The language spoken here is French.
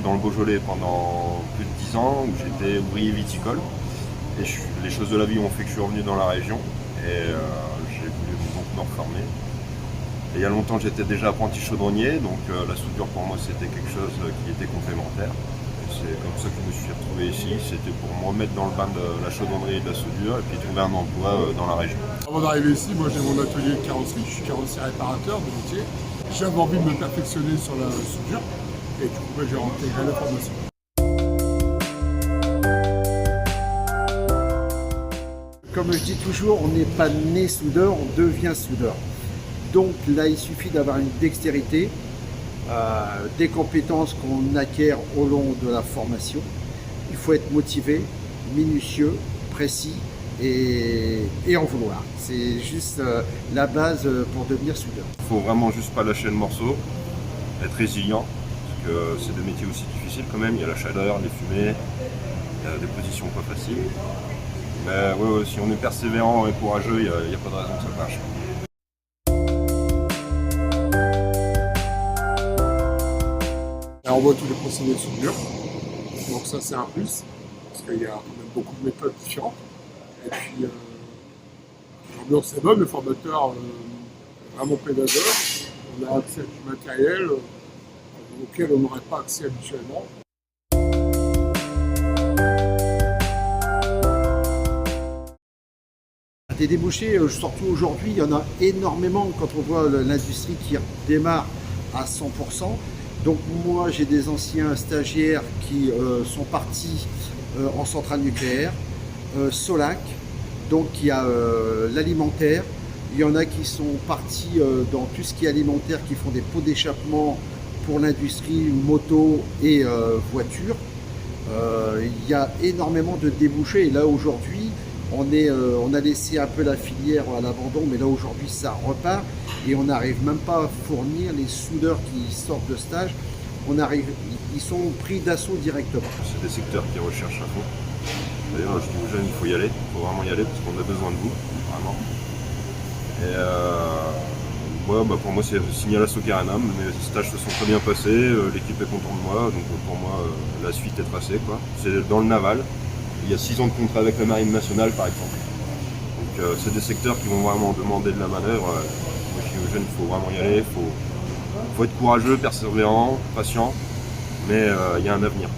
été dans le Beaujolais pendant plus de 10 ans, où j'étais ouvrier viticole. Et les choses de la vie ont fait que je suis revenu dans la région et j'ai voulu donc me reformer. Et il y a longtemps, j'étais déjà apprenti chaudronnier, donc la soudure pour moi c'était quelque chose qui était complémentaire. C'est comme ça que je me suis retrouvé ici, c'était pour me remettre dans le bain de la chaudronnerie et de la soudure et puis trouver un emploi dans la région. Avant d'arriver ici, moi j'ai mon atelier de carrosserie, je suis carrossier réparateur de métier. J'avais envie de me perfectionner sur la soudure et du coup j'ai intégré la formation. Comme je dis toujours, on n'est pas né soudeur, on devient soudeur. Donc là, il suffit d'avoir une dextérité, des compétences qu'on acquiert au long de la formation. Il faut être motivé, minutieux, précis et en vouloir. C'est juste la base pour devenir soudeur. Il faut vraiment juste pas lâcher le morceau, être résilient, parce que c'est des métiers aussi difficiles quand même. Il y a la chaleur, les fumées, il y a des positions pas faciles. Mais ouais, si on est persévérant et courageux, il n'y a pas de raison que ça marche. Là, on voit tous les procédés de soudure, donc ça c'est un plus, parce qu'il y a quand même beaucoup de méthodes différentes. Et puis l'ambiance est bonne, le formateur est vraiment pédagogue, on a accès à du matériel auquel on n'aurait pas accès habituellement. Des débouchés, surtout aujourd'hui, il y en a énormément quand on voit l'industrie qui démarre à 100%. Donc moi, j'ai des anciens stagiaires qui sont partis en centrale nucléaire, Solac, donc il y a l'alimentaire. Il y en a qui sont partis dans tout ce qui est alimentaire, qui font des pots d'échappement pour l'industrie moto et voiture. Il y a énormément de débouchés et là aujourd'hui, on a laissé un peu la filière à l'abandon, mais là aujourd'hui ça repart et on n'arrive même pas à fournir les soudeurs qui sortent de stage. Ils sont pris d'assaut directement. C'est des secteurs qui recherchent à fond. D'ailleurs, je dis aux jeunes, il faut y aller, il faut vraiment y aller parce qu'on a besoin de vous, vraiment. Et pour moi, c'est signé à la Socaranam. Mes stages se sont très bien passés, l'équipe est contente de moi, donc pour moi, la suite est tracée, quoi. C'est dans le naval. Il y a 6 ans de contrat avec la Marine nationale, par exemple. Donc c'est des secteurs qui vont vraiment demander de la manœuvre. Moi, je dis aux jeunes, il faut vraiment y aller. Il faut être courageux, persévérant, patient, mais il y a un avenir.